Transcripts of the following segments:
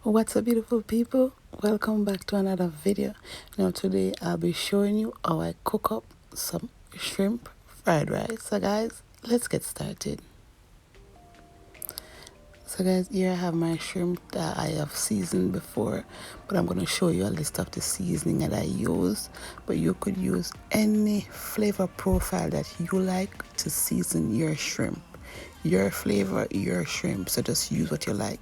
What's up, beautiful people? Welcome back to another video. Now today I'll be showing you how I cook up some shrimp fried rice. So guys, let's get started. So guys, here I have my shrimp that I have seasoned before, but I'm going to show you a list of the seasoning that I use. But you could use any flavor profile that you like to season your shrimp. Your flavor, your shrimp, so just use what you like.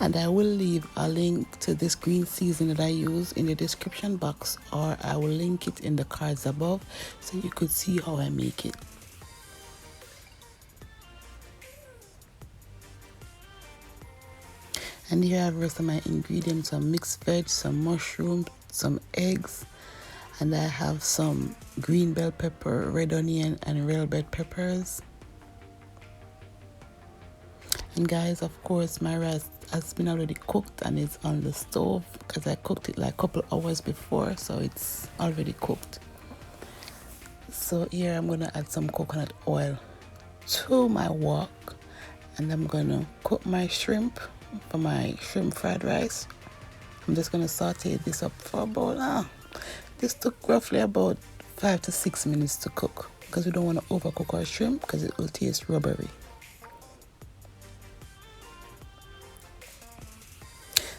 And I will leave a link to this green seasoning that I use in the description box, or I will link it in the cards above so you could see how I make it. And here I have the rest of my ingredients: some mixed veg, some mushrooms, some eggs, and I have some green bell pepper, red onion, and red bell peppers. And guys, of course, my rice has been already cooked and it's on the stove because I cooked it like a couple hours before, so it's already cooked. So here I'm gonna add some coconut oil to my wok, and I'm gonna cook my shrimp for my shrimp fried rice. I'm just gonna saute this up for about this took roughly about 5 to 6 minutes to cook because we don't want to overcook our shrimp because it will taste rubbery.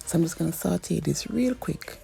So I'm just going to saute this real quick.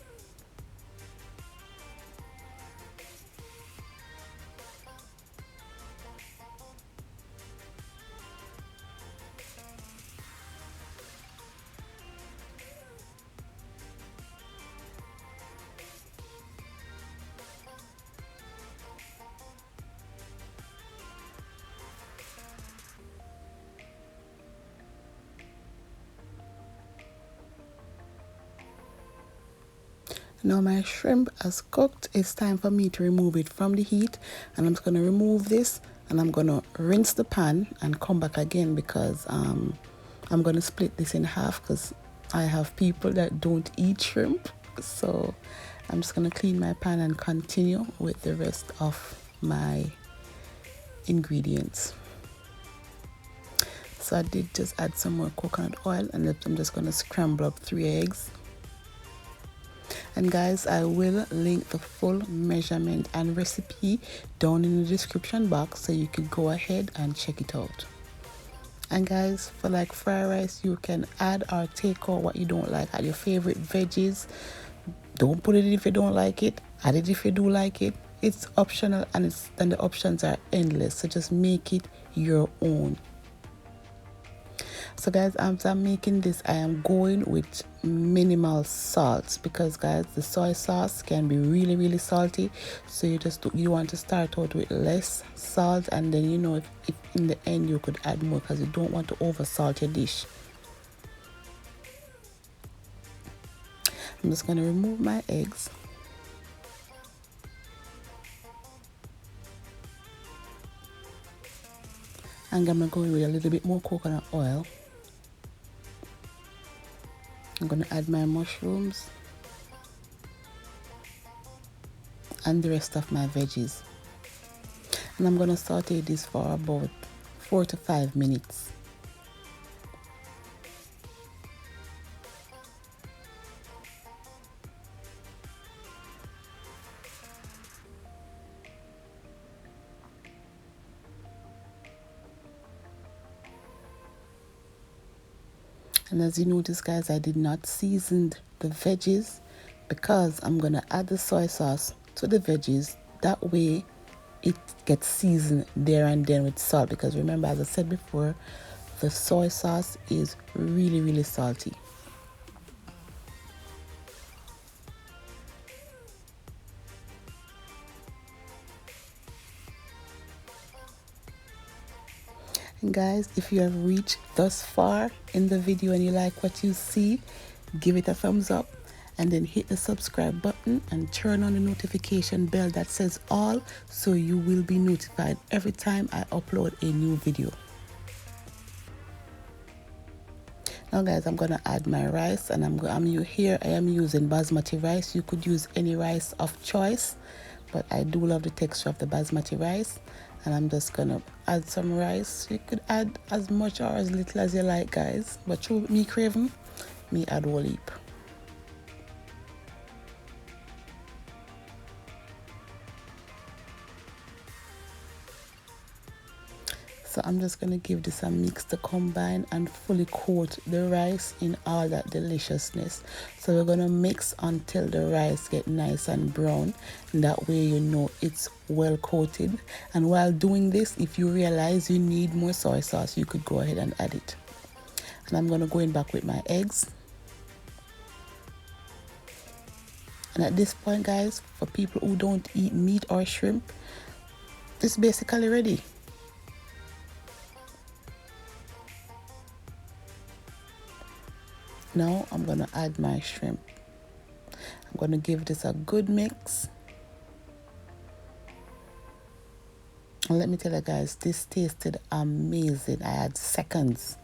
Now my shrimp has cooked. It's time for me to remove it from the heat, and I'm just going to remove this and I'm going to rinse the pan and come back again because I'm going to split this in half because I have people that don't eat shrimp. So I'm just going to clean my pan and continue with the rest of my ingredients. So I did just add some more coconut oil, and I'm just going to scramble up 3 eggs. And guys, I will link the full measurement and recipe down in the description box so you can go ahead and check it out. And guys, for like fried rice, you can add or take out what you don't like, add your favorite veggies. Don't put it if you don't like it, add it if you do like it. It's optional, and the options are endless, so just make it your own. So guys, as I'm making this, I am going with minimal salt because guys, the soy sauce can be really salty. So you want to start out with less salt, and then if in the end you could add more because you don't want to over salt your dish. I'm just going to remove my eggs. And I'm going to go with a little bit more coconut oil. I'm going to add my mushrooms and the rest of my veggies. And I'm going to saute this for about 4 to 5 minutes. And as you notice, guys, I did not season the veggies because I'm going to add the soy sauce to the veggies. That way it gets seasoned there and then with salt, because remember, as I said before, the soy sauce is really salty. And guys, if you have reached thus far in the video and you like what you see, give it a thumbs up, and then hit the subscribe button and turn on the notification bell that says all, so you will be notified every time I upload a new video. Now guys, I'm gonna add my rice, and I am using basmati rice. You could use any rice of choice, but I do love the texture of the basmati rice. And I'm just gonna add some rice. You could add as much or as little as you like, guys, but through me craving, me add whole heap. So I'm just going to give this a mix to combine and fully coat the rice in all that deliciousness. So we're going to mix until the rice get nice and brown, and that way you know it's well coated. And while doing this, if you realize you need more soy sauce, you could go ahead and add it. And I'm going to go in back with my eggs. And at this point, guys, for people who don't eat meat or shrimp, it's basically ready. Now I'm going to add my shrimp. I'm going to give this a good mix. And let me tell you guys, this tasted amazing. I had seconds.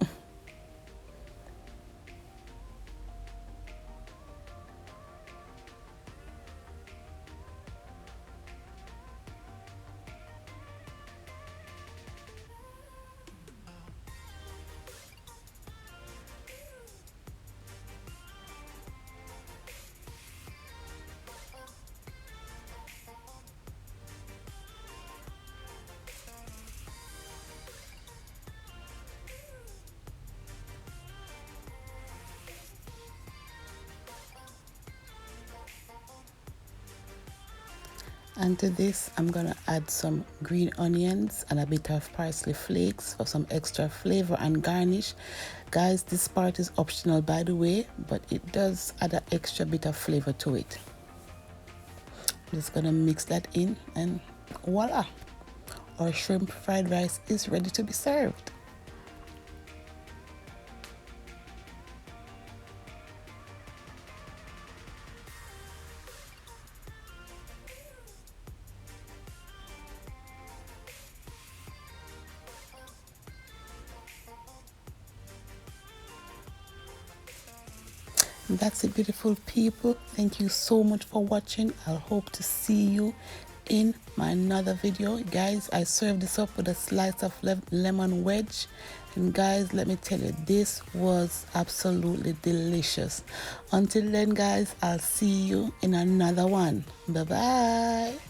And to this, I'm gonna add some green onions and a bit of parsley flakes for some extra flavor and garnish. Guys, this part is optional, by the way, but it does add an extra bit of flavor to it. I'm just gonna mix that in, and voila, our shrimp fried rice is ready to be served. That's it, beautiful people. Thank you so much for watching. I'll hope to see you in my another video. Guys, I served this up with a slice of lemon wedge, and guys, let me tell you, this was absolutely delicious. Until then, guys, I'll see you in another one. Bye bye.